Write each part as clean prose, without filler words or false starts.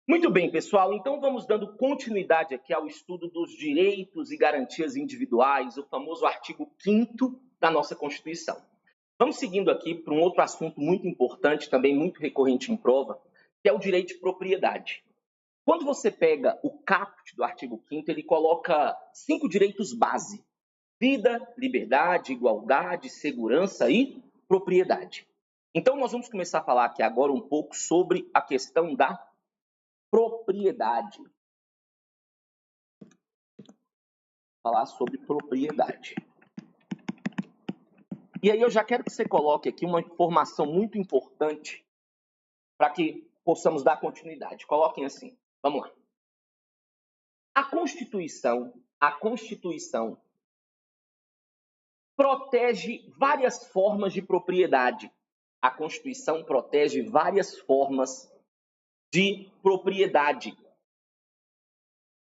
Muito bem, pessoal. Então, vamos dando continuidade aqui ao estudo dos direitos e garantias individuais, o famoso artigo 5º da nossa Constituição. Vamos seguindo aqui para um outro assunto muito importante, também muito recorrente em prova, que é o direito de propriedade. Quando você pega o caput do artigo 5º, ele coloca 5 direitos base: vida, liberdade, igualdade, segurança e propriedade. Então, nós vamos começar a falar aqui agora um pouco sobre a questão da propriedade. Falar sobre propriedade. E aí eu já quero que você coloque aqui uma informação muito importante para que possamos dar continuidade. Coloquem assim. Vamos lá. A Constituição protege várias formas de propriedade. A Constituição protege várias formas de propriedade.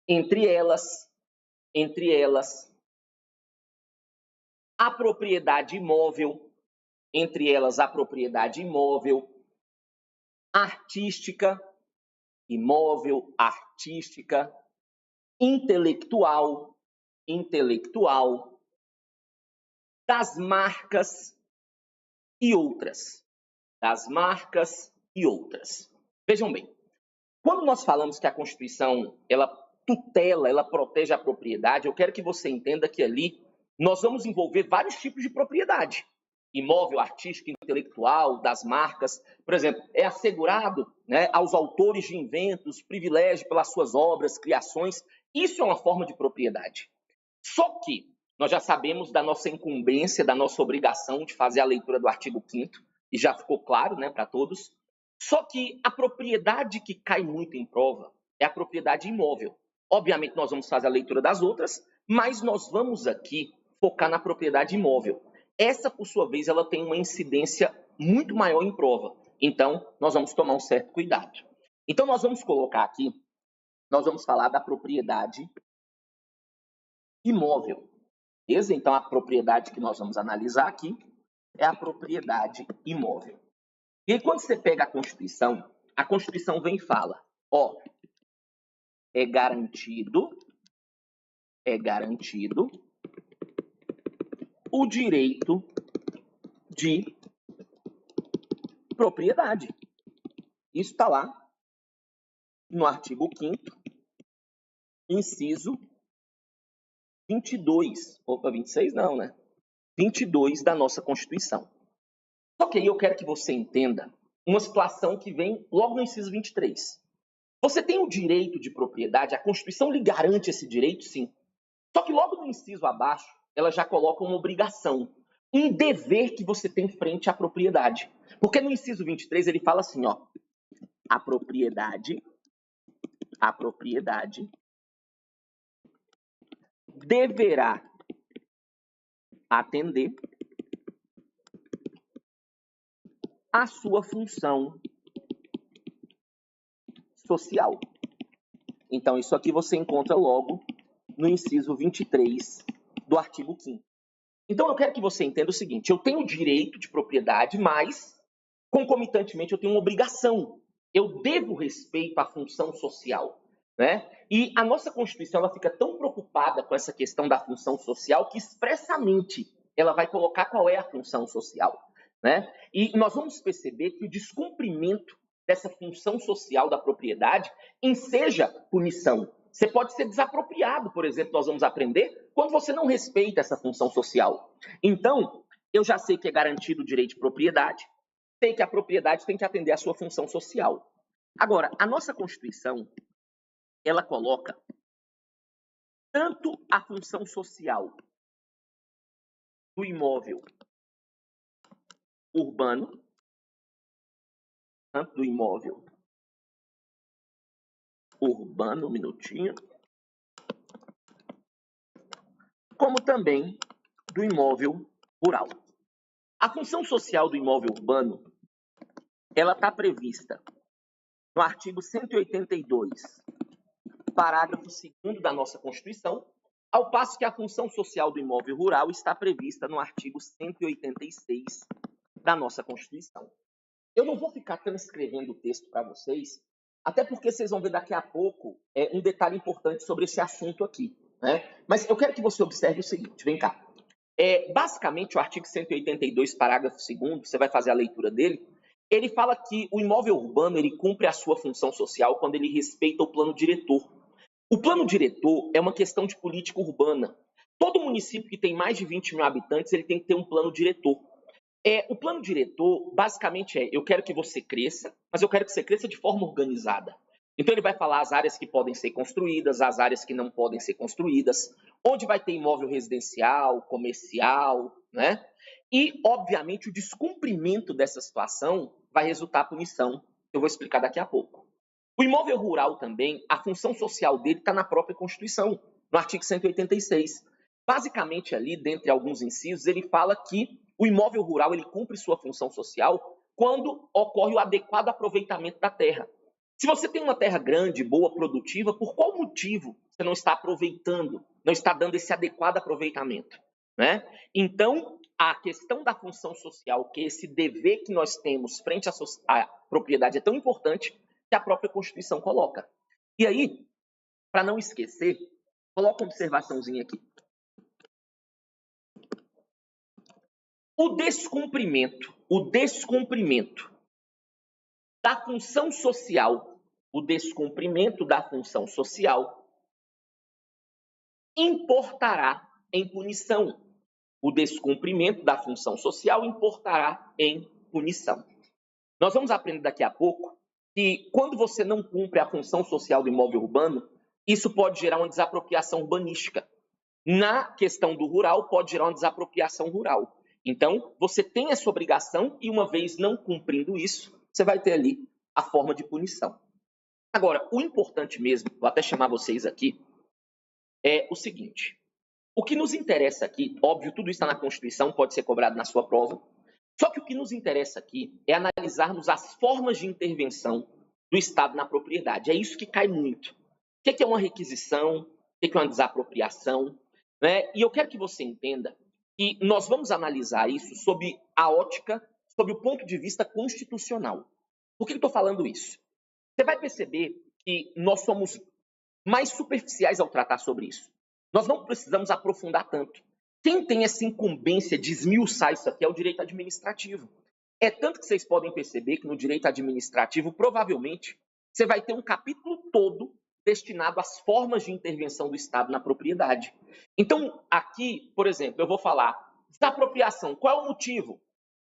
Entre elas, a propriedade imóvel, artística, intelectual, das marcas e outras. Vejam bem, quando nós falamos que a Constituição, ela tutela, ela protege a propriedade, eu quero que você entenda que ali nós vamos envolver vários tipos de propriedade. Imóvel, artística, intelectual, das marcas. Por exemplo, é assegurado, né, aos autores de inventos privilégio pelas suas obras, criações. Isso é uma forma de propriedade. Só que nós já sabemos da nossa incumbência, da nossa obrigação de fazer a leitura do artigo 5º, e já ficou claro, né, para todos. Só que a propriedade que cai muito em prova é a propriedade imóvel. Obviamente nós vamos fazer a leitura das outras, mas nós vamos aqui focar na propriedade imóvel. Essa, por sua vez, ela tem uma incidência muito maior em prova. Então, nós vamos tomar um certo cuidado. Então, nós vamos colocar aqui, nós vamos falar da propriedade imóvel. Beleza? Então, a propriedade que nós vamos analisar aqui é a propriedade imóvel. E aí, quando você pega a Constituição vem e fala, ó, é garantido o direito de propriedade. Isso está lá no artigo 5º, inciso 22. Opa, 26 não, né? 22 da nossa Constituição. Só que aí eu quero que você entenda uma situação que vem logo no inciso 23. Você tem o direito de propriedade, a Constituição lhe garante esse direito, sim. Só que logo no inciso abaixo, ela já coloca uma obrigação, um dever que você tem frente à propriedade. Porque no inciso 23 ele fala assim, ó, a propriedade deverá atender a sua função social. Então, isso aqui você encontra logo no inciso 23 do artigo 5º. Então, eu quero que você entenda o seguinte, eu tenho o direito de propriedade, mas, concomitantemente, eu tenho uma obrigação. Eu devo respeito à função social, né? E a nossa Constituição ela fica tão preocupada com essa questão da função social que, expressamente, ela vai colocar qual é a função social, né? E nós vamos perceber que o descumprimento dessa função social da propriedade enseja punição. Você pode ser desapropriado, por exemplo, nós vamos aprender, quando você não respeita essa função social. Então, eu já sei que é garantido o direito de propriedade, sei que a propriedade tem que atender à sua função social. Agora, a nossa Constituição, ela coloca tanto a função social do imóvel urbano, um minutinho, como também do imóvel rural. A função social do imóvel urbano, ela está prevista no artigo 182, parágrafo 2º da nossa Constituição, ao passo que a função social do imóvel rural está prevista no artigo 186 da nossa Constituição. Eu não vou ficar transcrevendo o texto para vocês, Até porque vocês vão ver daqui a pouco um detalhe importante sobre esse assunto aqui, né? Mas eu quero que você observe o seguinte, vem cá. Basicamente, o artigo 182, parágrafo 2º, você vai fazer a leitura dele, ele fala que o imóvel urbano ele cumpre a sua função social quando ele respeita o plano diretor. O plano diretor é uma questão de política urbana. Todo município que tem mais de 20 mil habitantes, ele tem que ter um plano diretor. O plano diretor, basicamente, eu quero que você cresça, mas eu quero que você cresça de forma organizada. Então, ele vai falar as áreas que podem ser construídas, as áreas que não podem ser construídas, onde vai ter imóvel residencial, comercial, né? E, obviamente, o descumprimento dessa situação vai resultar punição, que eu vou explicar daqui a pouco. O imóvel rural também, a função social dele está na própria Constituição, no artigo 186. Basicamente, ali, dentre alguns incisos, ele fala que o imóvel rural ele cumpre sua função social quando ocorre o adequado aproveitamento da terra. Se você tem uma terra grande, boa, produtiva, por qual motivo você não está aproveitando, não está dando esse adequado aproveitamento, né? Então, a questão da função social, que é esse dever que nós temos frente à propriedade, é tão importante que a própria Constituição coloca. E aí, para não esquecer, coloca uma observaçãozinha aqui. O descumprimento da função social, importará em punição. O descumprimento da função social importará em punição. Nós vamos aprender daqui a pouco que quando você não cumpre a função social do imóvel urbano, isso pode gerar uma desapropriação urbanística. Na questão do rural, pode gerar uma desapropriação rural. Então, você tem essa obrigação e, uma vez não cumprindo isso, você vai ter ali a forma de punição. Agora, o importante mesmo, vou até chamar vocês aqui, é o seguinte. O que nos interessa aqui, óbvio, tudo isso está na Constituição, pode ser cobrado na sua prova, só que o que nos interessa aqui é analisarmos as formas de intervenção do Estado na propriedade. É isso que cai muito. O que é uma requisição? O que é uma desapropriação? Né? E eu quero que você entenda que nós vamos analisar isso sob a ótica, sob o ponto de vista constitucional. Por que eu estou falando isso? Você vai perceber que nós somos mais superficiais ao tratar sobre isso. Nós não precisamos aprofundar tanto. Quem tem essa incumbência de esmiuçar isso aqui é o direito administrativo. É tanto que vocês podem perceber que no direito administrativo, provavelmente, você vai ter um capítulo todo destinado às formas de intervenção do Estado na propriedade. Então, aqui, por exemplo, eu vou falar desapropriação. Qual é o motivo?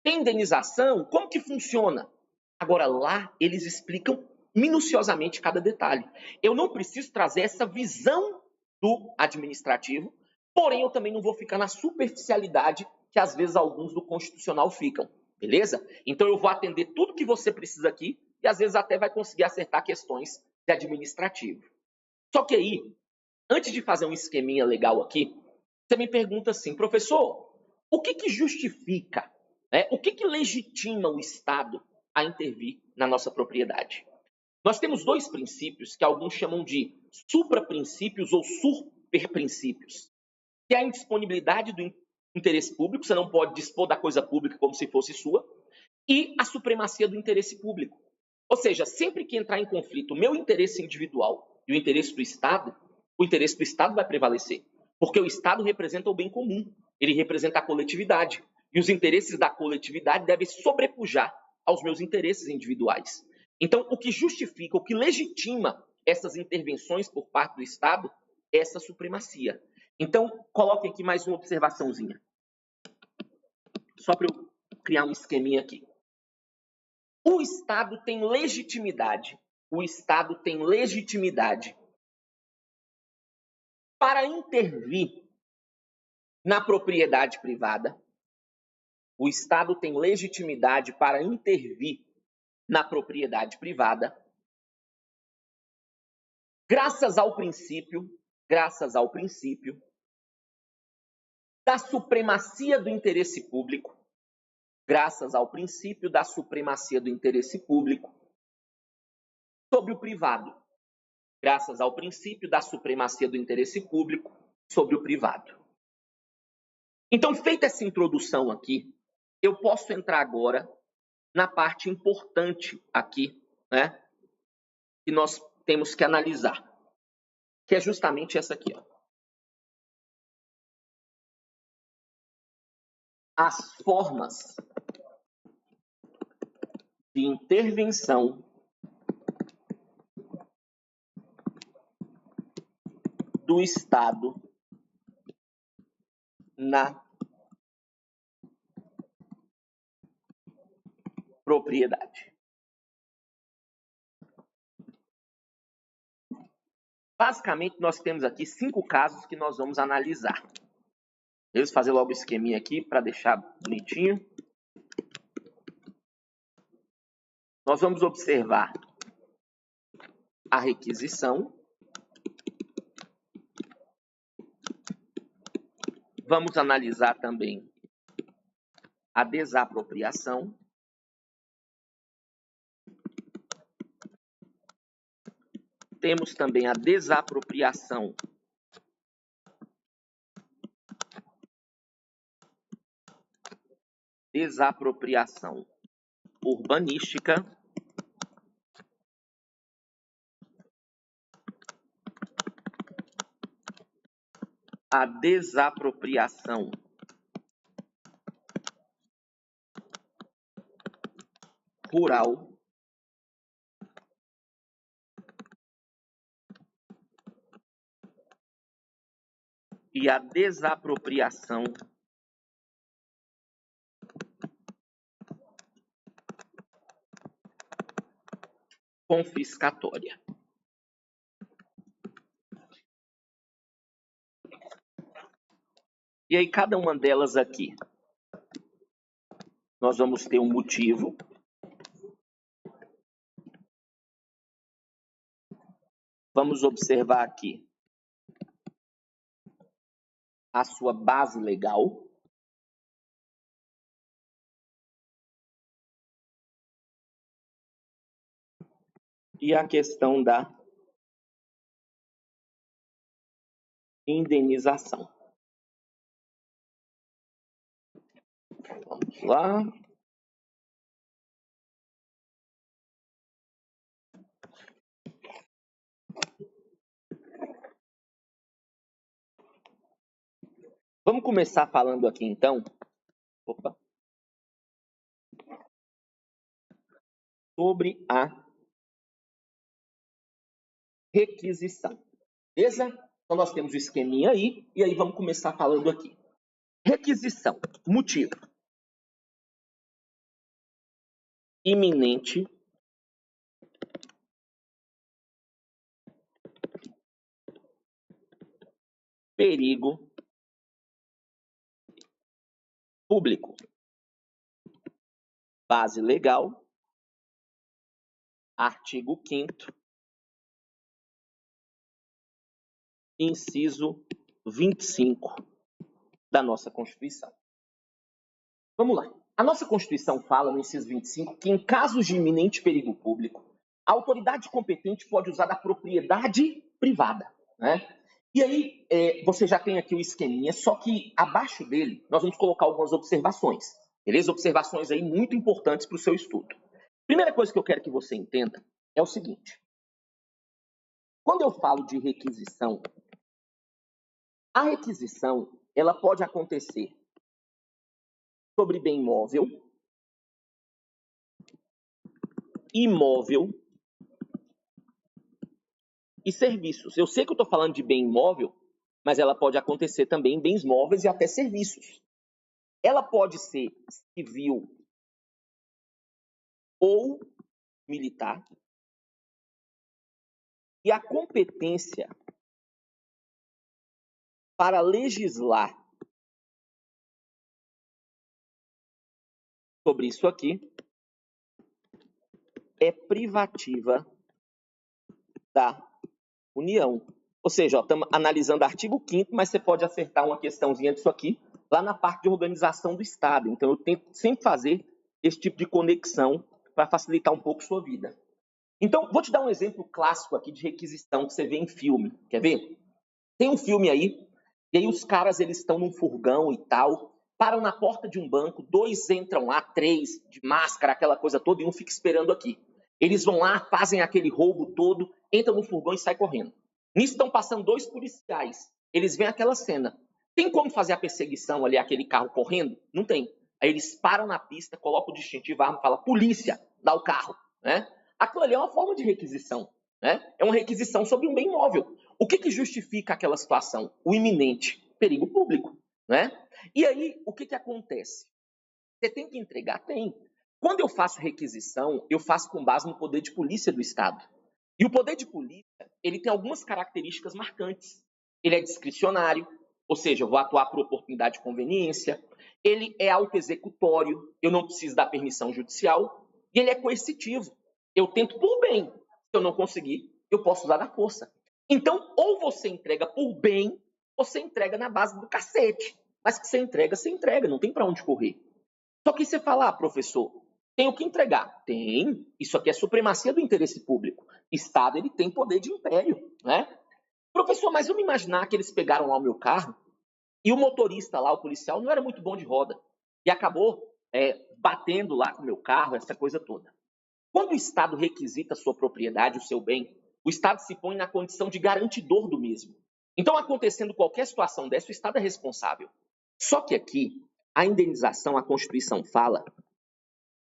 Tem indenização? Como que funciona? Agora, lá, eles explicam minuciosamente cada detalhe. Eu não preciso trazer essa visão do administrativo, porém eu também não vou ficar na superficialidade que às vezes alguns do constitucional ficam, beleza? Então eu vou atender tudo que você precisa aqui e às vezes até vai conseguir acertar questões de administrativo. Só que aí, antes de fazer um esqueminha legal aqui, você me pergunta assim, professor, o que justifica, né? O que legitima o Estado a intervir na nossa propriedade? Nós temos dois princípios que alguns chamam de supraprincípios ou superprincípios, que é a indisponibilidade do interesse público, você não pode dispor da coisa pública como se fosse sua, e a supremacia do interesse público. Ou seja, sempre que entrar em conflito o meu interesse individual e o interesse do Estado vai prevalecer, porque o Estado representa o bem comum, ele representa a coletividade, e os interesses da coletividade devem sobrepujar aos meus interesses individuais. Então, o que justifica, o que legitima essas intervenções por parte do Estado é essa supremacia. Então, coloquem aqui mais uma observaçãozinha. Só para eu criar um esqueminha aqui. O Estado tem legitimidade para intervir na propriedade privada. O Estado tem legitimidade para intervir na propriedade privada, graças ao princípio da supremacia do interesse público, sobre o privado, graças ao princípio da supremacia do interesse público sobre o privado. Então, feita essa introdução aqui, eu posso entrar agora na parte importante aqui, né, que nós temos que analisar, que é justamente essa aqui, ó. As formas de intervenção do Estado na propriedade. Basicamente, nós temos aqui 5 casos que nós vamos analisar. Vamos fazer logo o esqueminha aqui para deixar bonitinho. Nós vamos observar a requisição. Vamos analisar também a desapropriação. Temos também a desapropriação urbanística. A desapropriação rural. E a desapropriação confiscatória. E aí, cada uma delas aqui, nós vamos ter um motivo. Vamos observar aqui a sua base legal. E a questão da indenização. Vamos lá. Vamos começar falando aqui, então, sobre a requisição. Beleza? Então, nós temos o esqueminha aí, e aí vamos começar falando aqui. Requisição. Motivo. Iminente. Perigo público. Base legal. Artigo 5º. Inciso 25 da nossa Constituição. Vamos lá. A nossa Constituição fala, no inciso 25, que em casos de iminente perigo público, a autoridade competente pode usar da propriedade privada, né? E aí, você já tem aqui o esqueminha, só que abaixo dele, nós vamos colocar algumas observações, beleza? Observações aí muito importantes para o seu estudo. Primeira coisa que eu quero que você entenda é o seguinte. Quando eu falo de requisição, a requisição, ela pode acontecer sobre bem móvel, imóvel e serviços. Eu sei que eu estou falando de bem imóvel, mas ela pode acontecer também em bens móveis e até serviços. Ela pode ser civil ou militar. E a competência para legislar sobre isso aqui é privativa da União. Ou seja, estamos analisando artigo 5º, mas você pode acertar uma questãozinha disso aqui lá na parte de organização do Estado. Então, eu tento sempre fazer esse tipo de conexão para facilitar um pouco sua vida. Então, vou te dar um exemplo clássico aqui de requisição que você vê em filme. Quer ver? Tem um filme aí, e aí os caras eles estão num furgão e tal, param na porta de um banco, 2 entram lá, 3 de máscara, aquela coisa toda, e um fica esperando aqui. Eles vão lá, fazem aquele roubo todo, entram no furgão e saem correndo. Nisso estão passando 2 policiais. Eles veem aquela cena. Tem como fazer a perseguição ali, aquele carro correndo? Não tem. Aí eles param na pista, colocam o distintivo, a arma e falam, polícia, dá o carro. Né? Aquilo ali é uma forma de requisição. Né? É uma requisição sobre um bem móvel. O que justifica aquela situação? O iminente perigo público. Né? E aí, o que acontece? Você tem que entregar? Tem. Quando eu faço requisição, eu faço com base no poder de polícia do Estado. E o poder de polícia, ele tem algumas características marcantes. Ele é discricionário, ou seja, eu vou atuar por oportunidade de conveniência. Ele é autoexecutório, eu não preciso da permissão judicial. E ele é coercitivo. Eu tento por bem. Se eu não conseguir, eu posso usar da força. Então, ou você entrega por bem, ou você entrega na base do cacete. Mas que você entrega, não tem para onde correr. Só que você fala, professor, tenho que entregar. Tem. Isso aqui é supremacia do interesse público. Estado, ele tem poder de império, né? Professor, mas vamos imaginar que eles pegaram lá o meu carro e o motorista lá, o policial, não era muito bom de roda. E acabou batendo lá com o meu carro, essa coisa toda. Quando o Estado requisita a sua propriedade, o seu bem, o Estado se põe na condição de garantidor do mesmo. Então, acontecendo qualquer situação dessa, o Estado é responsável. Só que aqui, a indenização, a Constituição fala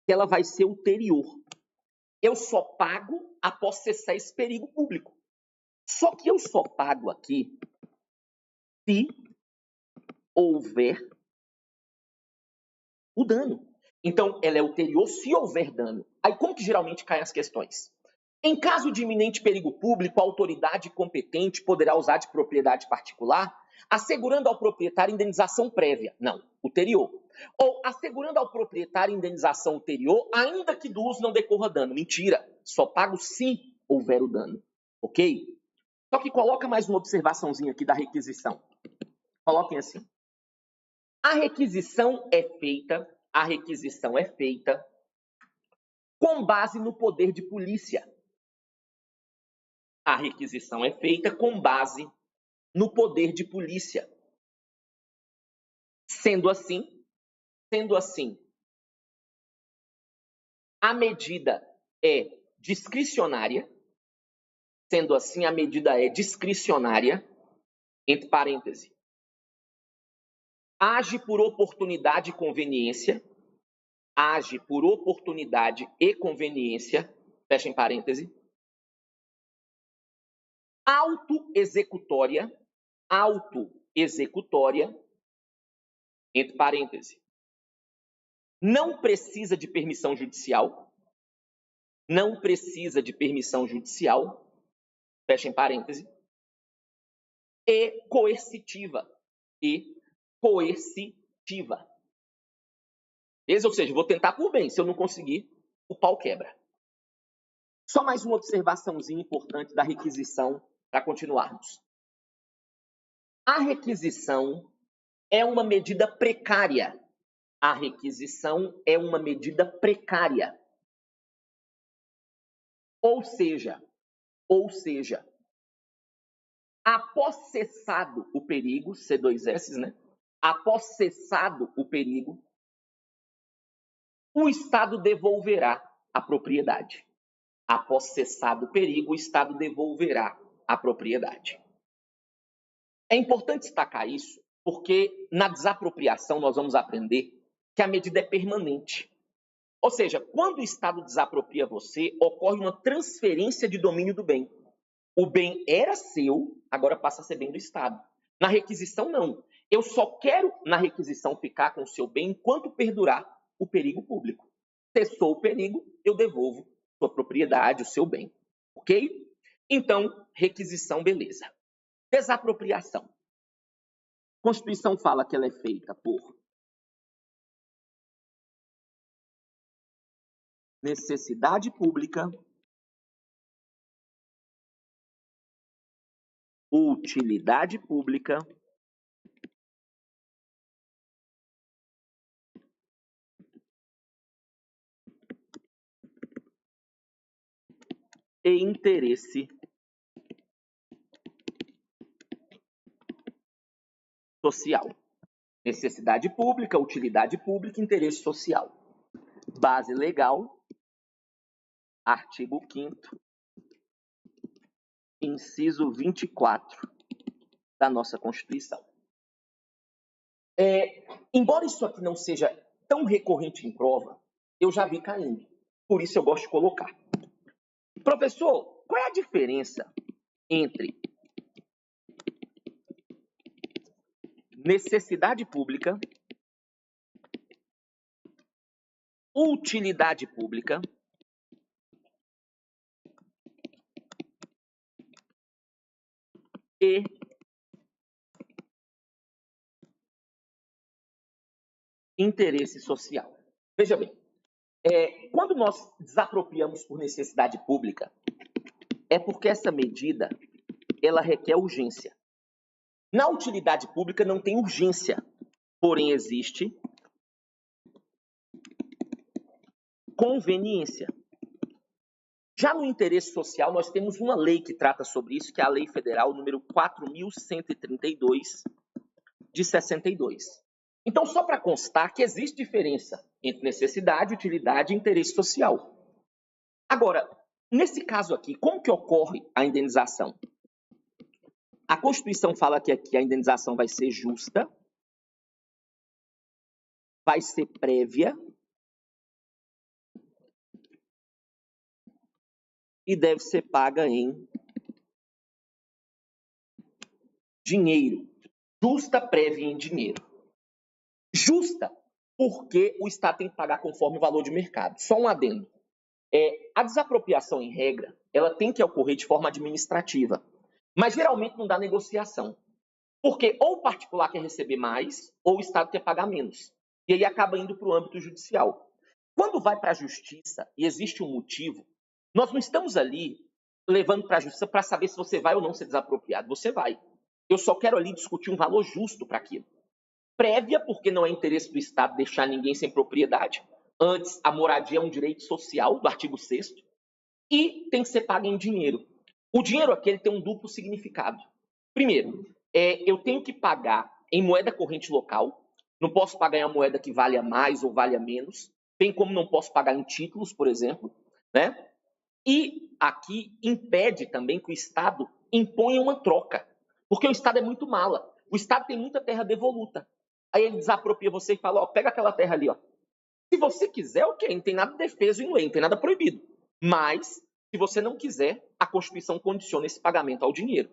que ela vai ser ulterior. Eu só pago após cessar esse perigo público. Só que eu só pago aqui se houver o dano. Então, ela é ulterior se houver dano. Aí, como que geralmente caem as questões? Em caso de iminente perigo público, a autoridade competente poderá usar de propriedade particular, assegurando ao proprietário indenização prévia. Não, ulterior. Ou assegurando ao proprietário indenização ulterior, ainda que do uso não decorra dano. Mentira, só pago se houver o dano. Ok? Só que coloca mais uma observaçãozinha aqui da requisição. Coloquem assim. A requisição é feita com base no poder de polícia. A requisição é feita com base no poder de polícia. Sendo assim, a medida é discricionária. Sendo assim, a medida é discricionária, entre parênteses. Age por oportunidade e conveniência. Age por oportunidade e conveniência, fecha em parêntese. Autoexecutória, entre parênteses. Não precisa de permissão judicial, fecha em parêntese. E coercitiva, Ou seja, vou tentar por bem, se eu não conseguir, o pau quebra. Só mais uma observaçãozinha importante da requisição para continuarmos. A requisição é uma medida precária. Ou seja, após cessado o perigo, C2S, né? Após cessado o perigo, o Estado devolverá a propriedade. Após cessado o perigo, o Estado devolverá a propriedade. É importante destacar isso, porque na desapropriação nós vamos aprender que a medida é permanente. Ou seja, quando o Estado desapropria você, ocorre uma transferência de domínio do bem. O bem era seu, agora passa a ser bem do Estado. Na requisição, não. Eu só quero, na requisição, ficar com o seu bem enquanto perdurar o perigo público. Cessou o perigo, eu devolvo sua propriedade, o seu bem. Ok? Então, requisição, beleza. Desapropriação. A Constituição fala que ela é feita por necessidade pública, utilidade pública e interesse social. Necessidade pública, utilidade pública, interesse social. Base legal, artigo 5º, inciso 24 da nossa Constituição. Embora isso aqui não seja tão recorrente em prova, eu já vi caindo. Por isso eu gosto de colocar. Professor, qual é a diferença entre necessidade pública, utilidade pública e interesse social? Veja bem, quando nós desapropriamos por necessidade pública, é porque essa medida ela requer urgência. Na utilidade pública não tem urgência, porém existe conveniência. Já no interesse social, nós temos uma lei que trata sobre isso, que é a Lei Federal número 4.132, de 62. Então, só para constar que existe diferença entre necessidade, utilidade e interesse social. Agora, nesse caso aqui, como que ocorre a indenização? A Constituição fala que aqui a indenização vai ser justa, vai ser prévia e deve ser paga em dinheiro. Justa, prévia em dinheiro. Justa, porque o Estado tem que pagar conforme o valor de mercado. Só um adendo. A desapropriação, em regra, ela tem que ocorrer de forma administrativa. Mas geralmente não dá negociação. Porque ou o particular quer receber mais, ou o Estado quer pagar menos. E aí acaba indo para o âmbito judicial. Quando vai para a justiça e existe um motivo, nós não estamos ali levando para a justiça para saber se você vai ou não ser desapropriado. Você vai. Eu só quero ali discutir um valor justo para aquilo. Prévia, porque não é interesse do Estado deixar ninguém sem propriedade. Antes, a moradia é um direito social, do artigo 6º, e tem que ser pago em dinheiro. O dinheiro aqui ele tem um duplo significado. Primeiro, eu tenho que pagar em moeda corrente local, não posso pagar em uma moeda que valha mais ou valha menos, bem como não posso pagar em títulos, por exemplo, né? E aqui impede também que o Estado imponha uma troca, porque o Estado é muito mala. O Estado tem muita terra devoluta. Aí ele desapropria você e fala, ó, pega aquela terra ali, ó. Se você quiser, ok, não tem nada de defeso em lei, não tem nada proibido. Mas, se você não quiser, a Constituição condiciona esse pagamento ao dinheiro.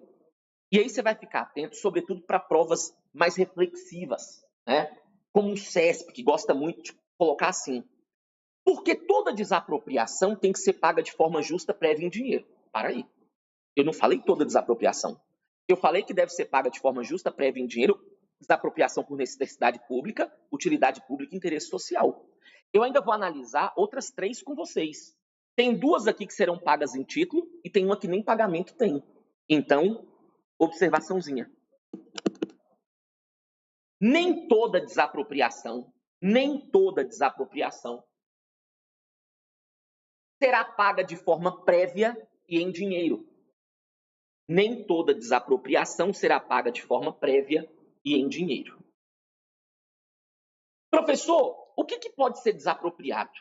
E aí você vai ficar atento, sobretudo, para provas mais reflexivas, né? Como o CESP, que gosta muito de colocar assim. Porque toda desapropriação tem que ser paga de forma justa, prévia em dinheiro. Para aí. Eu não falei toda desapropriação. Eu falei que deve ser paga de forma justa, prévia em dinheiro, desapropriação por necessidade pública, utilidade pública e interesse social. Eu ainda vou analisar outras 3 com vocês. Tem 2 aqui que serão pagas em título e tem uma que nem pagamento tem. Então, observaçãozinha. Nem toda desapropriação será paga de forma prévia e em dinheiro. Nem toda desapropriação será paga de forma prévia e em dinheiro. Professor, o que pode ser desapropriado?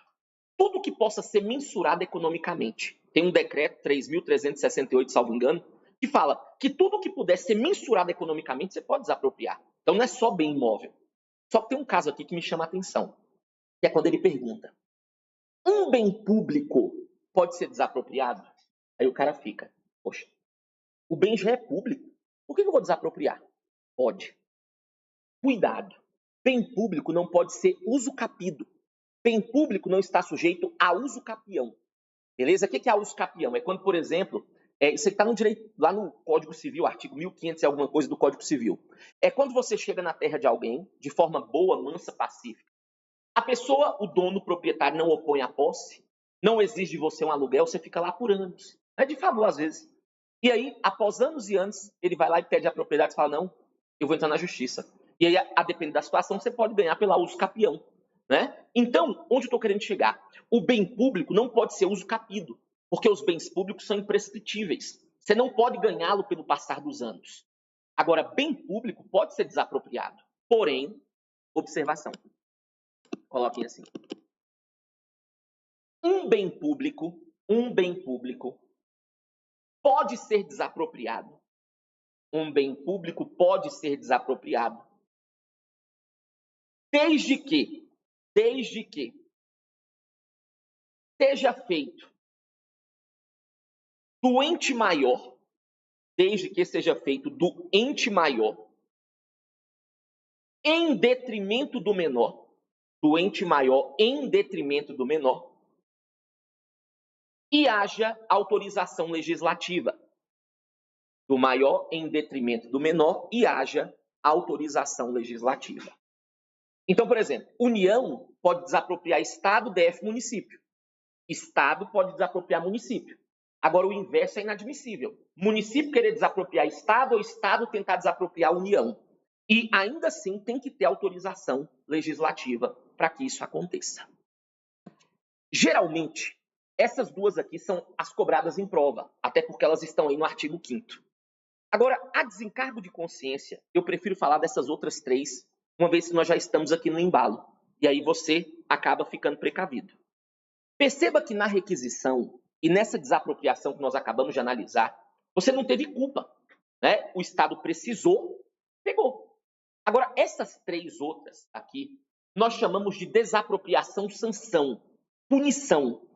Tudo que possa ser mensurado economicamente. Tem um decreto 3.368, salvo engano, que fala que tudo que puder ser mensurado economicamente, você pode desapropriar. Então não é só bem imóvel. Só que tem um caso aqui que me chama a atenção, que é quando ele pergunta, um bem público pode ser desapropriado? Aí o cara fica, poxa, o bem já é público, por que eu vou desapropriar? Pode. Cuidado, bem público não pode ser usucapido. Bem público não está sujeito a uso capião. Beleza? O que é uso capião? É quando, por exemplo, isso está no direito, lá no Código Civil, artigo 1500 e alguma coisa do Código Civil. É quando você chega na terra de alguém, de forma boa, mansa, pacífica. A pessoa, o dono, o proprietário, não opõe a posse, não exige de você um aluguel, você fica lá por anos. É de favor, às vezes. E aí, após anos e anos, ele vai lá e pede a propriedade e fala, não, eu vou entrar na justiça. E aí, a depender da situação, você pode ganhar pela uso capião. Né? Então, onde eu estou querendo chegar? O bem público não pode ser uso capido, porque os bens públicos são imprescritíveis. Você não pode ganhá-lo pelo passar dos anos. Agora, bem público pode ser desapropriado. Porém, observação. Coloquem assim. Um bem público um bem público pode ser desapropriado. Um bem público pode ser desapropriado. Desde que seja feito do ente maior, desde que seja feito do ente maior, em detrimento do menor, do ente maior em detrimento do menor, e haja autorização legislativa. Do maior em detrimento do menor e haja autorização legislativa. Então, por exemplo, União pode desapropriar Estado, DF, município. Estado pode desapropriar município. Agora, o inverso é inadmissível. Município querer desapropriar Estado ou Estado tentar desapropriar a União. E, ainda assim, tem que ter autorização legislativa para que isso aconteça. Geralmente, essas duas aqui são as cobradas em prova, até porque elas estão aí no artigo 5º. Agora, a desencargo de consciência, eu prefiro falar dessas outras três, uma vez que nós já estamos aqui no embalo. E aí você acaba ficando precavido. Perceba que na requisição e nessa desapropriação que nós acabamos de analisar, você não teve culpa, né? O Estado precisou, pegou. Agora, essas três outras aqui, nós chamamos de desapropriação-sanção, punição.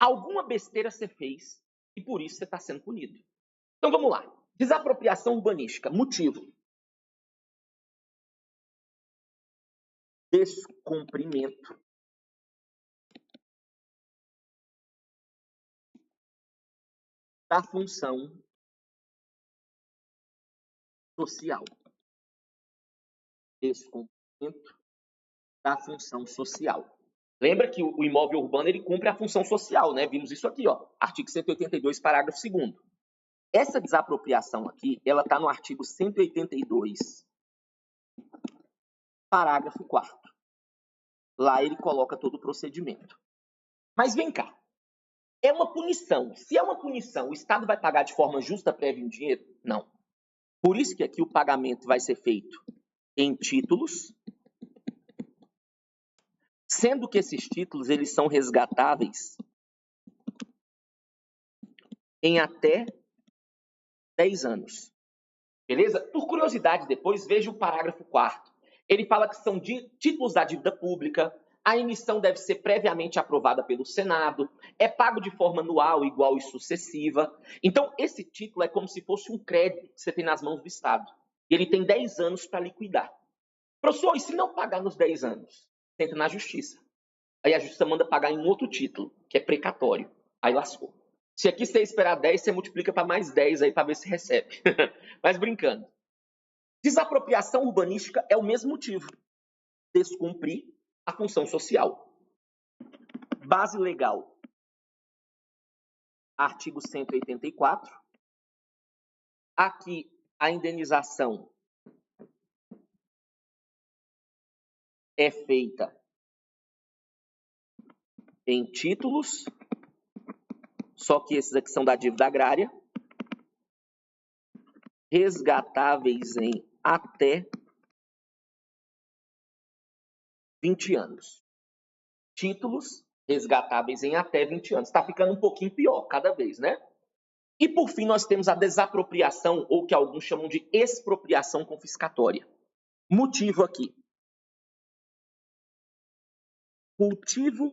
Alguma besteira você fez e por isso você está sendo punido. Então vamos lá. Desapropriação urbanística. Motivo: descumprimento da função social. Descumprimento da função social. Lembra que o imóvel urbano ele cumpre a função social, né? Vimos isso aqui, ó. Artigo 182, parágrafo 2º. Essa desapropriação aqui, ela está no artigo 182, parágrafo 4º. Lá ele coloca todo o procedimento. Mas vem cá. É uma punição. Se é uma punição, o Estado vai pagar de forma justa, prévia em dinheiro? Não. Por isso que aqui o pagamento vai ser feito em títulos, sendo que esses títulos eles são resgatáveis em até 10 anos. Beleza? Por curiosidade, depois veja o parágrafo 4º. Ele fala que são títulos da dívida pública, a emissão deve ser previamente aprovada pelo Senado, é pago de forma anual, igual e sucessiva. Então, esse título é como se fosse um crédito que você tem nas mãos do Estado. E ele tem 10 anos para liquidar. Professor, e se não pagar nos 10 anos? Entra na justiça. Aí a justiça manda pagar em um outro título, que é precatório. Aí lascou. Se aqui você esperar 10, você multiplica para mais 10 aí para ver se recebe. Mas brincando. Desapropriação urbanística é o mesmo motivo. Descumprir a função social. Base legal. Artigo 184. Aqui a indenização é feita em títulos, só que esses aqui são da dívida agrária, resgatáveis em até 20 anos. Títulos resgatáveis em até 20 anos. Está ficando um pouquinho pior cada vez, né? E por fim nós temos a desapropriação, ou que alguns chamam de expropriação confiscatória. Motivo aqui: cultivo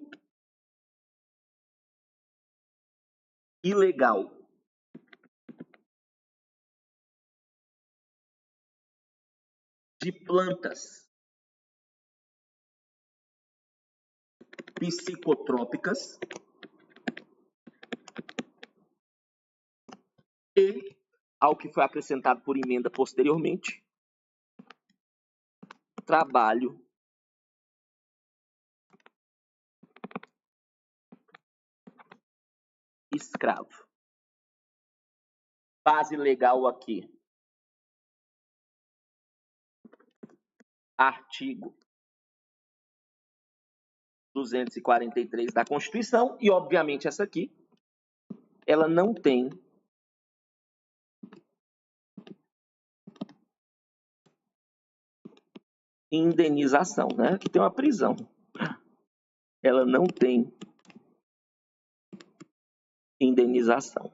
ilegal de plantas psicotrópicas e, ao que foi acrescentado por emenda posteriormente, trabalho escravo. Base legal aqui: artigo 243 da Constituição, e obviamente essa aqui, ela não tem indenização, né? Aqui tem uma prisão. Ela não tem indenização.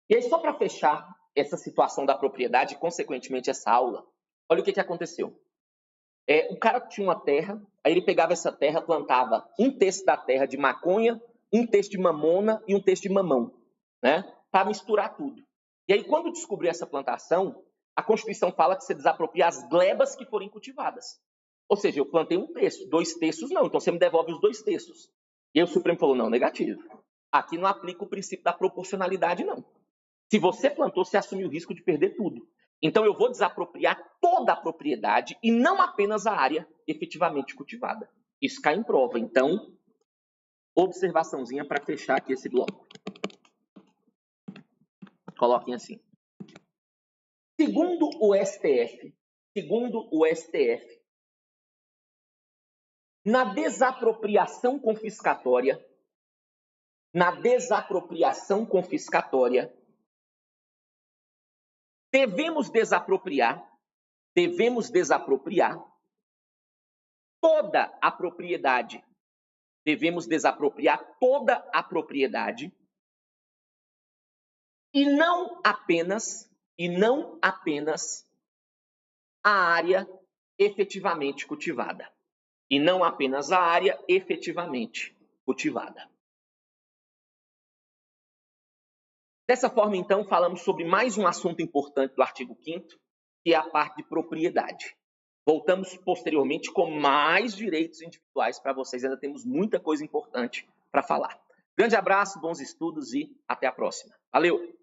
E aí, só para fechar essa situação da propriedade e, consequentemente, essa aula, olha o que aconteceu. O cara tinha uma terra, aí ele pegava essa terra, plantava 1/3 da terra de maconha, 1/3 de mamona e 1/3 de mamão, né? Para misturar tudo. E aí, quando descobriu essa plantação, a Constituição fala que você desapropria as glebas que forem cultivadas. Ou seja, eu plantei 1/3, 2/3 não, então você me devolve os 2/3. E aí o Supremo falou, não, negativo. Aqui não aplica o princípio da proporcionalidade, não. Se você plantou, você assume o risco de perder tudo. Então, eu vou desapropriar toda a propriedade e não apenas a área efetivamente cultivada. Isso cai em prova. Então, observaçãozinha para fechar aqui esse bloco. Coloquem assim. Segundo o STF, na desapropriação confiscatória, devemos desapropriar toda a propriedade. E não apenas a área efetivamente cultivada. Dessa forma, então, falamos sobre mais um assunto importante do artigo 5º, que é a parte de propriedade. Voltamos posteriormente com mais direitos individuais para vocês. Ainda temos muita coisa importante para falar. Grande abraço, bons estudos e até a próxima. Valeu!